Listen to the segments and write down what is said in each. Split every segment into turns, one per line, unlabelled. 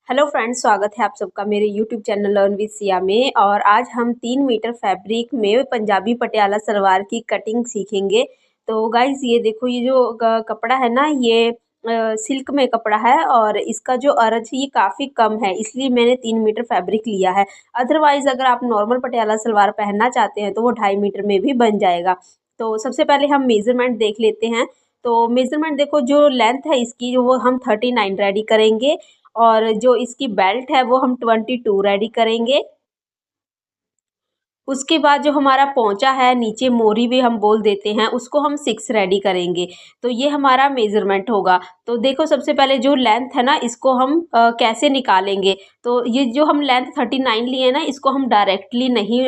Hello friends, स्वागत है आप सबका मेरे YouTube channel learn with Siya में। और आज हम 3 मीटर फैब्रिक में पंजाबी पटियाला सलवार की कटिंग सीखेंगे। तो गाइस ये देखो, ये जो कपड़ा है ना, ये सिल्क में कपड़ा है और इसका जो अर्ज है ये काफ़ी कम है, इसलिए मैंने 3 मीटर फैब्रिक लिया है। अदरवाइज़ अगर आप नॉर्मल पटियाला सलवार पहनना चाहते हैं तो वो 2.5 मीटर में भी बन जाएगा। तो सबसे पहले हम मेज़रमेंट देख लेते हैं। तो मेज़रमेंट देखो, जो लेंथ है इसकी जो वो हम 39 रेडी करेंगे और जो इसकी बेल्ट है वो हम 22 रेडी करेंगे। उसके बाद जो हमारा पोंचा है, नीचे मोरी भी हम बोल देते हैं, उसको हम 6 रेडी करेंगे। तो ये हमारा मेज़रमेंट होगा। तो देखो, सबसे पहले जो लेंथ है ना, इसको हम कैसे निकालेंगे। तो ये जो हम लेंथ 39 लिए ना, इसको हम डायरेक्टली नहीं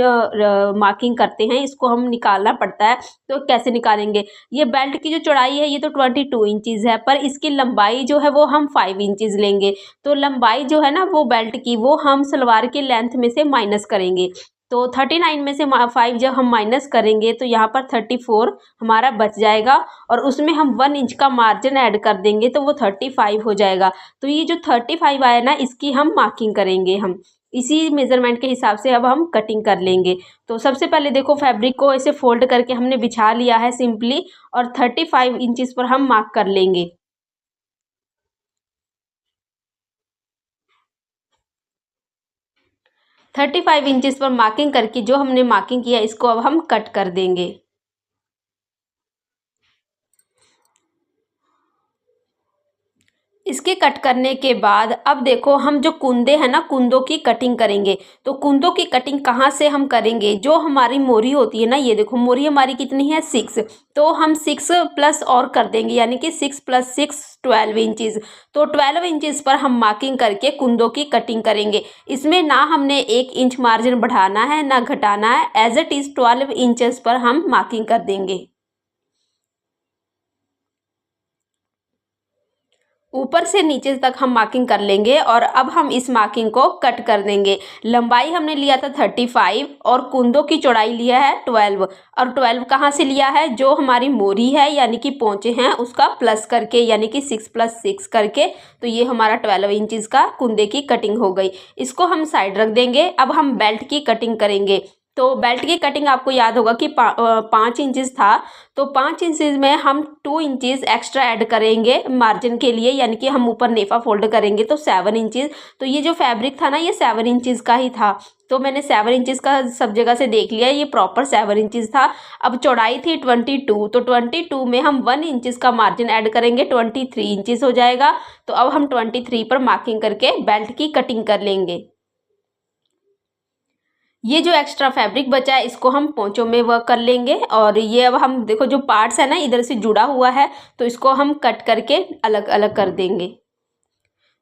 मार्किंग करते हैं, इसको हम निकालना पड़ता है। तो कैसे निकालेंगे, ये बेल्ट की जो चौड़ाई है ये तो 22 इंचज़ है, पर इसकी लंबाई जो है वो हम 5 इंचज़ लेंगे। तो लंबाई जो है ना वो बेल्ट की, वो हम सलवार के लेंथ में से माइनस करेंगे। तो 39 में से 5 जब हम माइनस करेंगे तो यहाँ पर 34 हमारा बच जाएगा और उसमें हम 1 इंच का मार्जिन ऐड कर देंगे तो वो 35 हो जाएगा। तो ये जो 35 आया ना, इसकी हम मार्किंग करेंगे। हम इसी मेज़रमेंट के हिसाब से अब हम कटिंग कर लेंगे। तो सबसे पहले देखो, फैब्रिक को ऐसे फोल्ड करके हमने बिछा लिया है सिंपली, और 35 इंचज़ पर हम मार्क कर लेंगे। 35 इंचज़ पर मार्किंग करके जो हमने मार्किंग किया इसको अब हम कट कर देंगे। इसके कट करने के बाद अब देखो, हम जो कुंदे हैं ना, कुंदों की कटिंग करेंगे। तो कुंदों की कटिंग कहाँ से हम करेंगे, जो हमारी मोरी होती है ना, ये देखो मोरी हमारी कितनी है 6, तो हम 6 प्लस और कर देंगे, यानी कि 6 + 6 12 इंचज़। तो 12 इंचज़ पर हम मार्किंग करके कुंदों की कटिंग करेंगे। इसमें ना हमने 1 इंच मार्जिन बढ़ाना है ना घटाना है, एज इट इज़ 12 इंचज़ पर हम मार्किंग कर देंगे। ऊपर से नीचे तक हम मार्किंग कर लेंगे और अब हम इस मार्किंग को कट कर देंगे। लंबाई हमने लिया था 35 और कुंदों की चौड़ाई लिया है 12। और 12 कहाँ से लिया है, जो हमारी मोरी है यानी कि पोंचे हैं उसका प्लस करके, यानी कि 6 + 6 करके। तो ये हमारा 12 इंचज़ का कुंदे की कटिंग हो गई। इसको हम साइड रख देंगे। अब हम बेल्ट की कटिंग करेंगे। तो बेल्ट की कटिंग आपको याद होगा कि 5 इंचज़ था, तो 5 इंचज़ में हम 2 इंचज़ एक्स्ट्रा ऐड करेंगे मार्जिन के लिए, यानी कि हम ऊपर नेफा फोल्ड करेंगे तो 7 इंचज़। तो ये जो फैब्रिक था ना, ये 7 इंचज़ का ही था। तो मैंने 7 इंचज़ का सब जगह से देख लिया, ये प्रॉपर 7 इंचज़ था। अब चौड़ाई थी 22, तो 22 में हम 1 इंचज़ का मार्जिन ऐड करेंगे, 23 इंचज़ हो जाएगा। तो अब हम 23 पर मार्किंग करके बेल्ट की कटिंग कर लेंगे। ये जो एक्स्ट्रा फैब्रिक बचा है इसको हम पोंचों में वर्क कर लेंगे। और ये अब हम देखो, जो पार्ट्स है ना इधर से जुड़ा हुआ है, तो इसको हम कट करके अलग अलग कर देंगे।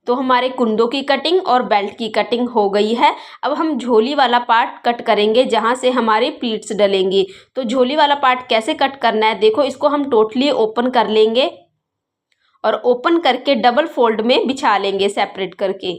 तो हमारे कुंदों की कटिंग और बेल्ट की कटिंग हो गई है। अब हम झोली वाला पार्ट कट करेंगे, जहाँ से हमारी प्लीट्स डलेंगी। तो झोली वाला पार्ट कैसे कट करना है, देखो इसको हम टोटली ओपन कर लेंगे और ओपन करके डबल फोल्ड में बिछा लेंगे सेपरेट करके।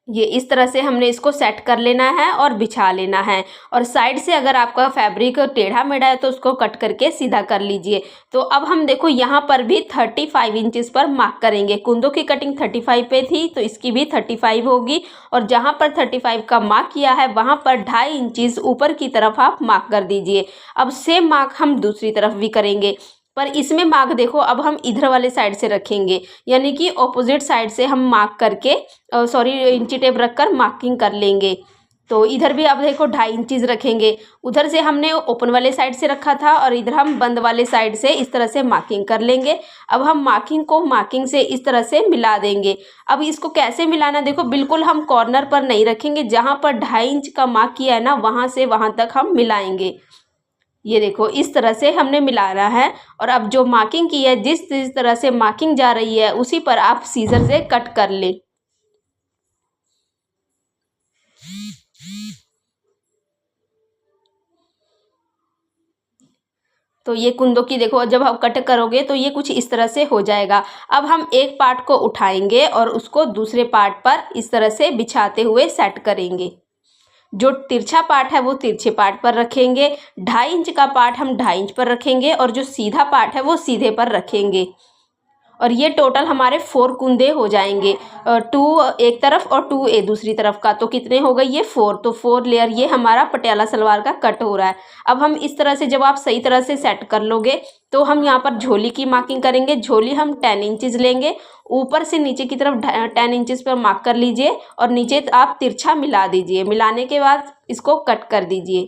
ये इस तरह से हमने इसको सेट कर लेना है और बिछा लेना है। और साइड से अगर आपका फैब्रिक टेढ़ा मेढ़ा है तो उसको कट करके सीधा कर लीजिए। तो अब हम देखो, यहाँ पर भी 35 इंचज़ पर मार्क करेंगे। कुंदों की कटिंग 35 पे थी, तो इसकी भी 35 होगी। और जहाँ पर 35 का मार्क किया है वहाँ पर 2.5 इंचज़ ऊपर की तरफ आप मार्क कर दीजिए। अब सेम मार्क हम दूसरी तरफ भी करेंगे, पर इसमें मार्क देखो अब हम इधर वाले साइड से रखेंगे, यानी कि ऑपोजिट साइड से हम मार्क करके, सॉरी, इंची टेप रखकर मार्किंग कर लेंगे। तो इधर भी अब देखो 2.5 इंचज़ रखेंगे। उधर से हमने ओपन वाले साइड से रखा था और इधर हम बंद वाले साइड से इस तरह से मार्किंग कर लेंगे। अब हम मार्किंग को मार्किंग से इस तरह से मिला देंगे। अब इसको कैसे मिलाना, देखो बिल्कुल हम कॉर्नर पर नहीं रखेंगे, जहाँ पर 2.5 इंच का मार्क किया है ना वहाँ से वहाँ तक हम मिलाएंगे। ये देखो इस तरह से हमने मिलाना है। और अब जो मार्किंग की है, जिस जिस तरह से मार्किंग जा रही है उसी पर आप सीजर से कट कर लें। तो ये कुंदों की देखो, जब आप कट करोगे तो ये कुछ इस तरह से हो जाएगा। अब हम एक पार्ट को उठाएंगे और उसको दूसरे पार्ट पर इस तरह से बिछाते हुए सेट करेंगे। जो तिरछा पार्ट है वो तिरछे पार्ट पर रखेंगे, 2.5 इंच का पार्ट हम 2.5 इंच पर रखेंगे और जो सीधा पार्ट है वो सीधे पर रखेंगे। और ये टोटल हमारे 4 कुंदे हो जाएंगे, 2 एक तरफ और 2 दूसरी तरफ का। तो कितने हो गए ये 4। तो 4 लेयर ये हमारा पटियाला सलवार का कट हो रहा है। अब हम इस तरह से जब आप सही तरह से सेट कर लोगे तो हम यहाँ पर झोली की मार्किंग करेंगे। झोली हम 10 इंचज़ लेंगे, ऊपर से नीचे की तरफ 10 इंचज़ पर मार्क कर लीजिए और नीचे आप तिरछा मिला दीजिए। मिलाने के बाद इसको कट कर दीजिए।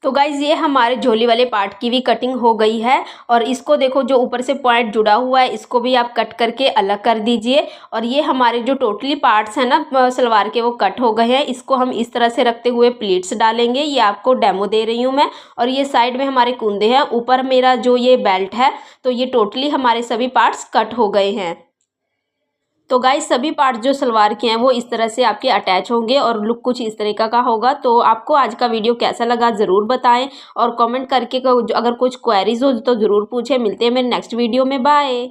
तो गाइज़ ये हमारे झोली वाले पार्ट की भी कटिंग हो गई है। और इसको देखो जो ऊपर से पॉइंट जुड़ा हुआ है इसको भी आप कट करके अलग कर दीजिए। और ये हमारे जो टोटली पार्ट्स हैं ना सलवार के वो कट हो गए हैं। इसको हम इस तरह से रखते हुए प्लीट्स डालेंगे। ये आपको डेमो दे रही हूँ मैं। और ये साइड में हमारे कुंदे हैं, ऊपर मेरा जो ये बेल्ट है। तो ये टोटली हमारे सभी पार्ट्स कट हो गए हैं। तो गाइस सभी पार्ट जो सलवार के हैं वो इस तरह से आपके अटैच होंगे और लुक कुछ इस तरीका का होगा। तो आपको आज का वीडियो कैसा लगा ज़रूर बताएं और कमेंट करके अगर कुछ क्वेरीज हो तो ज़रूर पूछें। मिलते हैं मेरे नेक्स्ट वीडियो में, बाय।